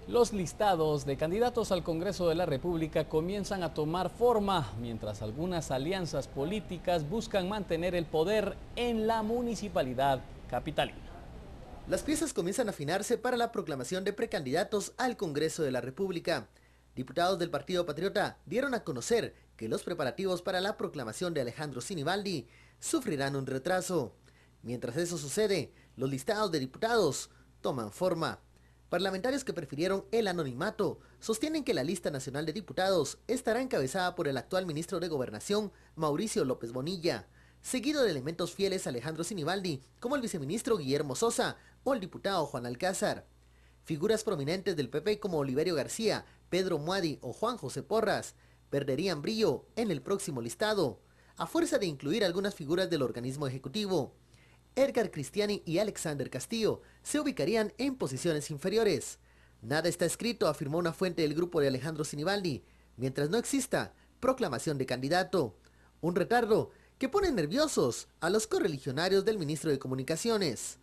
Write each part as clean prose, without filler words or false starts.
Los listados de candidatos al Congreso de la República comienzan a tomar forma, mientras algunas alianzas políticas buscan mantener el poder en la municipalidad capitalina. Las piezas comienzan a afinarse para la proclamación de precandidatos al Congreso de la República. Diputados del Partido Patriota dieron a conocer que los preparativos para la proclamación de Alejandro Sinibaldi sufrirán un retraso. Mientras eso sucede, los listados de diputados toman forma. Parlamentarios que prefirieron el anonimato sostienen que la lista nacional de diputados estará encabezada por el actual ministro de Gobernación, Mauricio López Bonilla, seguido de elementos fieles a Alejandro Sinibaldi, como el viceministro Guillermo Sosa o el diputado Juan Alcázar. Figuras prominentes del PP como Oliverio García, Pedro Muadi o Juan José Porras perderían brillo en el próximo listado, a fuerza de incluir algunas figuras del organismo ejecutivo. Edgar Cristiani y Alexander Castillo se ubicarían en posiciones inferiores. Nada está escrito, afirmó una fuente del grupo de Alejandro Sinibaldi, mientras no exista proclamación de candidato. Un retardo que pone nerviosos a los correligionarios del ministro de Comunicaciones.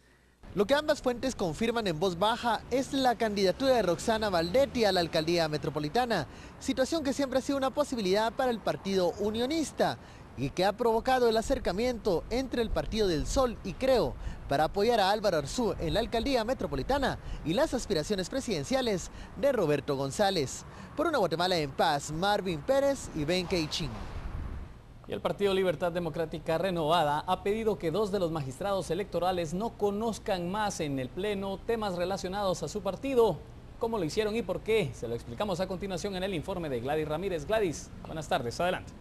Lo que ambas fuentes confirman en voz baja es la candidatura de Roxana Valdetti a la alcaldía metropolitana, situación que siempre ha sido una posibilidad para el partido unionista y que ha provocado el acercamiento entre el Partido del Sol y Creo para apoyar a Álvaro Arzú en la alcaldía metropolitana y las aspiraciones presidenciales de Roberto González. Por una Guatemala en paz, Marvin Pérez y Ben Keichin. Y el Partido Libertad Democrática Renovada ha pedido que 2 de los magistrados electorales no conozcan más en el Pleno temas relacionados a su partido. ¿Cómo lo hicieron y por qué? Se lo explicamos a continuación en el informe de Gladys Ramírez. Gladys, buenas tardes, adelante.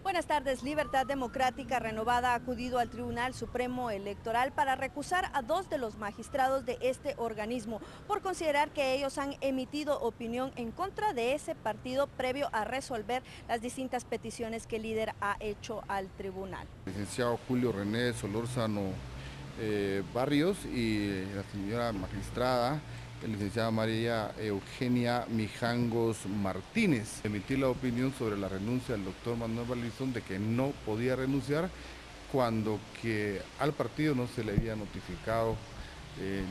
Buenas tardes. Libertad Democrática Renovada ha acudido al Tribunal Supremo Electoral para recusar a 2 de los magistrados de este organismo por considerar que ellos han emitido opinión en contra de ese partido previo a resolver las distintas peticiones que el líder ha hecho al tribunal. El licenciado Julio René Solórzano Barrios y la señora magistrada la licenciada María Eugenia Mijangos Martínez. Emitir la opinión sobre la renuncia del doctor Manuel Valizón de que no podía renunciar cuando que al partido no se le había notificado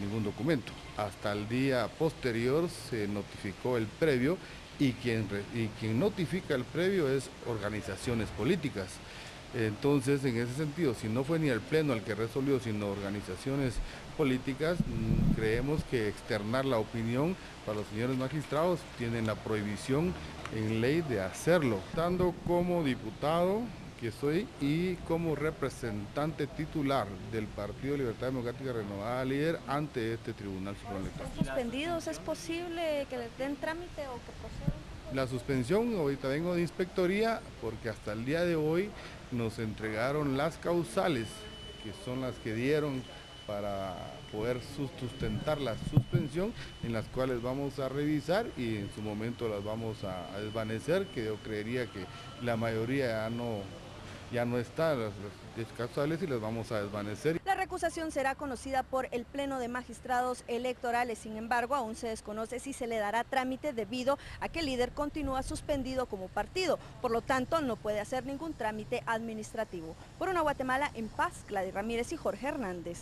ningún documento. Hasta el día posterior se notificó el previo y quien notifica el previo es organizaciones políticas. Entonces, en ese sentido, si no fue ni el Pleno el que resolvió, sino organizaciones políticas, creemos que externar la opinión para los señores magistrados tienen la prohibición en ley de hacerlo. Tanto como diputado que soy y como representante titular del Partido Libertad Democrática Renovada Líder ante este Tribunal Supremo Electoral. ¿Están suspendidos? ¿Es posible que les den trámite o que procedan? La suspensión, ahorita vengo de inspectoría porque hasta el día de hoy nos entregaron las causales, que son las que dieron para poder sustentar la suspensión, en las cuales vamos a revisar y en su momento las vamos a desvanecer, que yo creería que la mayoría ya no está, las causales, y las vamos a desvanecer. La recusación será conocida por el Pleno de Magistrados Electorales, sin embargo, aún se desconoce si se le dará trámite debido a que el líder continúa suspendido como partido, por lo tanto no puede hacer ningún trámite administrativo. Por una Guatemala en paz, Gladys Ramírez y Jorge Hernández.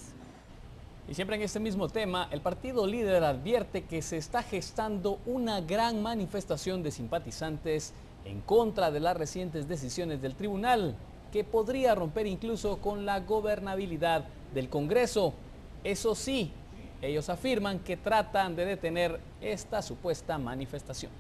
Y siempre en este mismo tema, el partido líder advierte que se está gestando una gran manifestación de simpatizantes en contra de las recientes decisiones del tribunal, que podría romper incluso con la gobernabilidad del Congreso. Eso sí, ellos afirman que tratan de detener esta supuesta manifestación.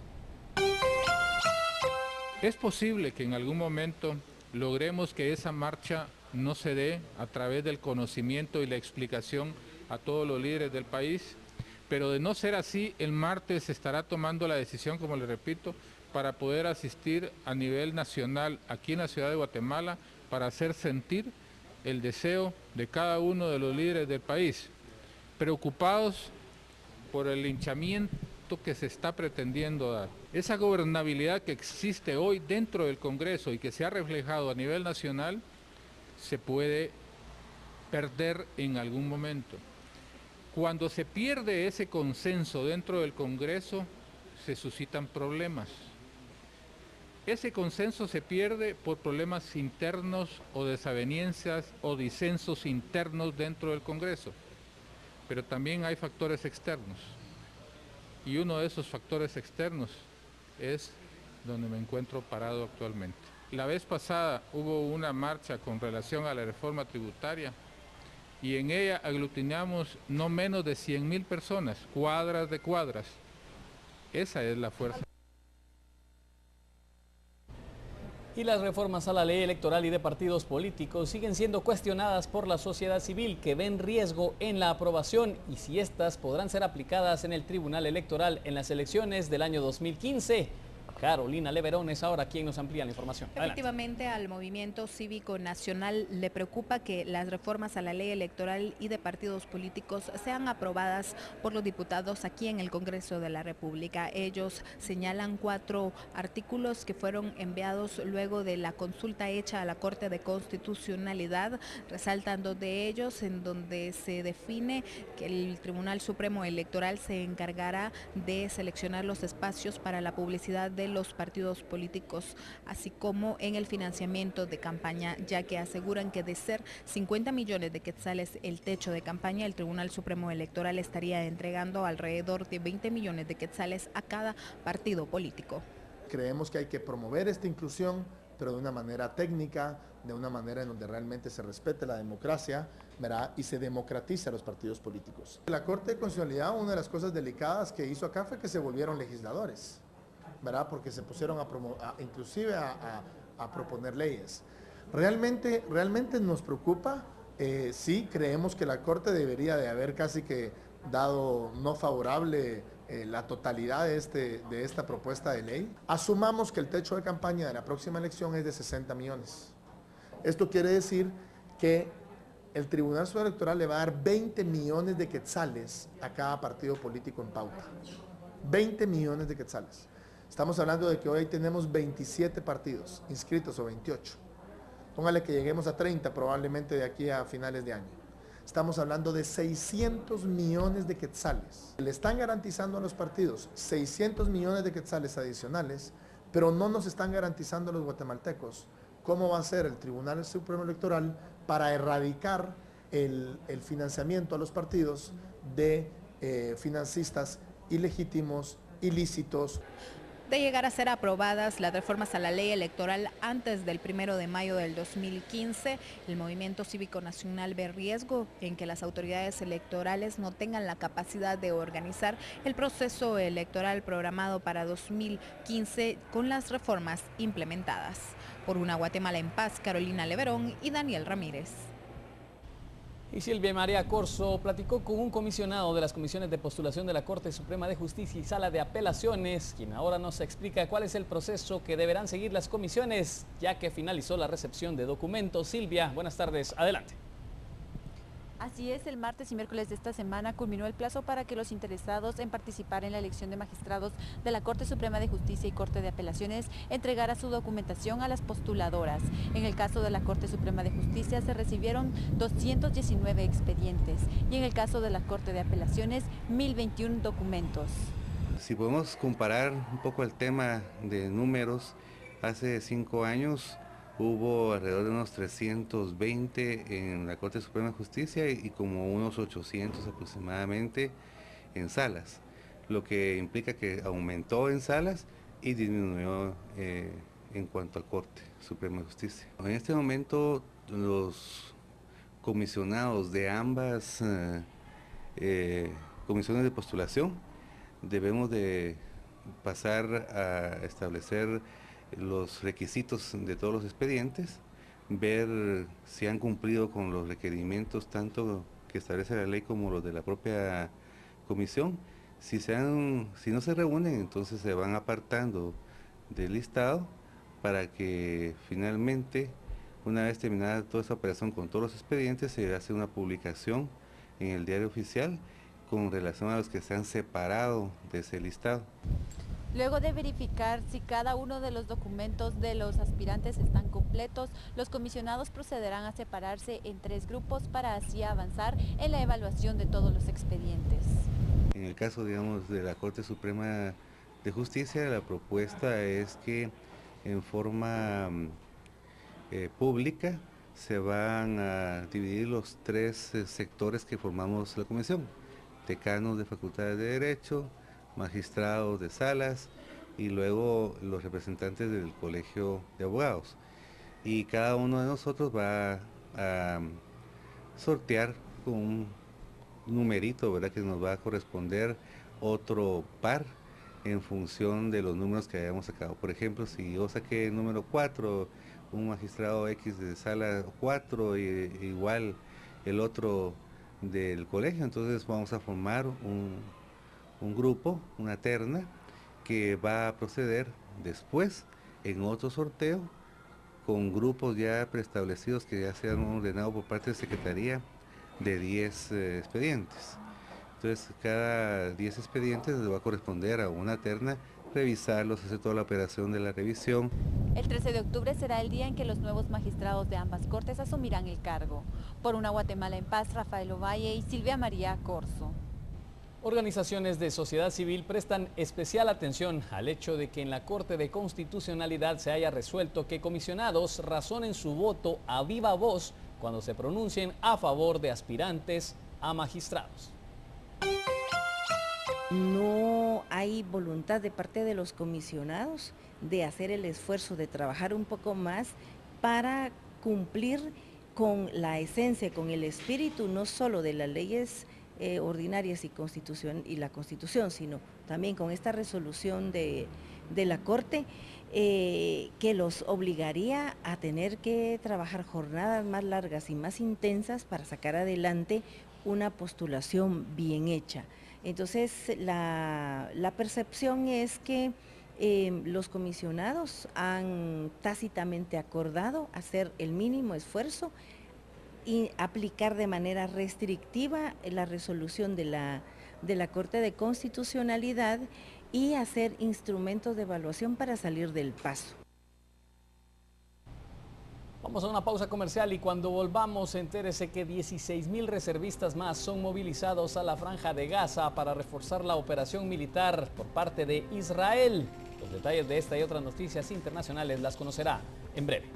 Es posible que en algún momento logremos que esa marcha no se dé a través del conocimiento y la explicación a todos los líderes del país, pero de no ser así, el martes se estará tomando la decisión, como les repito, para poder asistir a nivel nacional aquí en la ciudad de Guatemala para hacer sentir el deseo de cada uno de los líderes del país, preocupados por el linchamiento que se está pretendiendo dar. Esa gobernabilidad que existe hoy dentro del Congreso y que se ha reflejado a nivel nacional se puede perder en algún momento. Cuando se pierde ese consenso dentro del Congreso, se suscitan problemas. Ese consenso se pierde por problemas internos o desavenencias o disensos internos dentro del Congreso, pero también hay factores externos. y uno de esos factores externos es donde me encuentro parado actualmente. La vez pasada hubo una marcha con relación a la reforma tributaria y en ella aglutinamos no menos de 100.000 personas, cuadras de cuadras. Esa es la fuerza. Y las reformas a la ley electoral y de partidos políticos siguen siendo cuestionadas por la sociedad civil, que ven riesgo en la aprobación y si estas podrán ser aplicadas en el Tribunal Electoral en las elecciones del año 2015. Carolina Leverón es ahora quien nos amplía la información. Efectivamente, al Movimiento Cívico Nacional le preocupa que las reformas a la ley electoral y de partidos políticos sean aprobadas por los diputados aquí en el Congreso de la República. Ellos señalan 4 artículos que fueron enviados luego de la consulta hecha a la Corte de Constitucionalidad. Resaltan 2 de ellos, en donde se define que el Tribunal Supremo Electoral se encargará de seleccionar los espacios para la publicidad de los partidos políticos, así como en el financiamiento de campaña, ya que aseguran que de ser 50 millones de quetzales el techo de campaña, el Tribunal Supremo Electoral estaría entregando alrededor de 20 millones de quetzales a cada partido político. Creemos que hay que promover esta inclusión, pero de una manera técnica, de una manera en donde realmente se respete la democracia, ¿verdad? Y se democratice a los partidos políticos. La Corte de Constitucionalidad, una de las cosas delicadas que hizo acá fue que se volvieron legisladores, ¿verdad? Porque se pusieron inclusive a proponer leyes. Realmente nos preocupa, sí creemos que la Corte debería de haber casi que dado no favorable la totalidad de esta propuesta de ley. Asumamos que el techo de campaña de la próxima elección es de 60 millones. Esto quiere decir que el Tribunal Supremo Electoral le va a dar 20 millones de quetzales a cada partido político en pauta. 20 millones de quetzales. Estamos hablando de que hoy tenemos 27 partidos inscritos o 28. Póngale que lleguemos a 30 probablemente de aquí a finales de año. Estamos hablando de 600 millones de quetzales. Le están garantizando a los partidos 600 millones de quetzales adicionales, pero no nos están garantizando a los guatemaltecos cómo va a ser el Tribunal Supremo Electoral para erradicar el financiamiento a los partidos de financistas ilegítimos, ilícitos. De llegar a ser aprobadas las reformas a la ley electoral antes del 1 de mayo del 2015, el Movimiento Cívico Nacional ve riesgo en que las autoridades electorales no tengan la capacidad de organizar el proceso electoral programado para 2015 con las reformas implementadas. Por una Guatemala en paz, Carolina Leverón y Daniel Ramírez. Y Silvia María Corzo platicó con un comisionado de las comisiones de postulación de la Corte Suprema de Justicia y Sala de Apelaciones, quien ahora nos explica cuál es el proceso que deberán seguir las comisiones, ya que finalizó la recepción de documentos. Silvia, buenas tardes, adelante. Así es, el martes y miércoles de esta semana culminó el plazo para que los interesados en participar en la elección de magistrados de la Corte Suprema de Justicia y Corte de Apelaciones entregara su documentación a las postuladoras. En el caso de la Corte Suprema de Justicia se recibieron 219 expedientes y en el caso de la Corte de Apelaciones 1021 documentos. Si podemos comparar un poco el tema de números, hace 5 años hubo alrededor de unos 320 en la Corte Suprema de Justicia y como unos 800 aproximadamente en salas, lo que implica que aumentó en salas y disminuyó en cuanto a Corte Suprema de Justicia. En este momento los comisionados de ambas comisiones de postulación debemos de pasar a establecer los requisitos de todos los expedientes, ver si han cumplido con los requerimientos tanto que establece la ley como los de la propia comisión. Si no se reúnen, entonces se van apartando del listado para que finalmente, una vez terminada toda esa operación con todos los expedientes, se hace una publicación en el diario oficial con relación a los que se han separado de ese listado. Luego de verificar si cada uno de los documentos de los aspirantes están completos, los comisionados procederán a separarse en 3 grupos para así avanzar en la evaluación de todos los expedientes. En el caso, digamos, de la Corte Suprema de Justicia, la propuesta es que en forma pública se van a dividir los 3 sectores que formamos la comisión: decanos de facultades de Derecho, magistrados de salas y luego los representantes del Colegio de Abogados. Y cada uno de nosotros va a sortear con un numerito, ¿verdad?, que nos va a corresponder otro par en función de los números que hayamos sacado. Por ejemplo, si yo saqué el número 4, un magistrado X de sala 4 y igual el otro del colegio, entonces vamos a formar un grupo, una terna, que va a proceder después en otro sorteo con grupos ya preestablecidos que ya se han ordenado por parte de Secretaría de 10 expedientes. Entonces cada 10 expedientes les va a corresponder a una terna revisarlos, hacer toda la operación de la revisión. El 13 de octubre será el día en que los nuevos magistrados de ambas cortes asumirán el cargo. Por una Guatemala en paz, Rafael Ovalle y Silvia María Corzo. Organizaciones de sociedad civil prestan especial atención al hecho de que en la Corte de Constitucionalidad se haya resuelto que comisionados razonen su voto a viva voz cuando se pronuncien a favor de aspirantes a magistrados. No hay voluntad de parte de los comisionados de hacer el esfuerzo de trabajar un poco más para cumplir con la esencia, con el espíritu, no solo de las leyes ordinarias y la Constitución, sino también con esta resolución de la Corte que los obligaría a tener que trabajar jornadas más largas y más intensas para sacar adelante una postulación bien hecha. Entonces, la percepción es que los comisionados han tácitamente acordado hacer el mínimo esfuerzo y aplicar de manera restrictiva la resolución de la Corte de Constitucionalidad y hacer instrumentos de evaluación para salir del paso. Vamos a una pausa comercial y cuando volvamos entérese que 16.000 reservistas más son movilizados a la Franja de Gaza para reforzar la operación militar por parte de Israel. Los detalles de esta y otras noticias internacionales las conocerá en breve.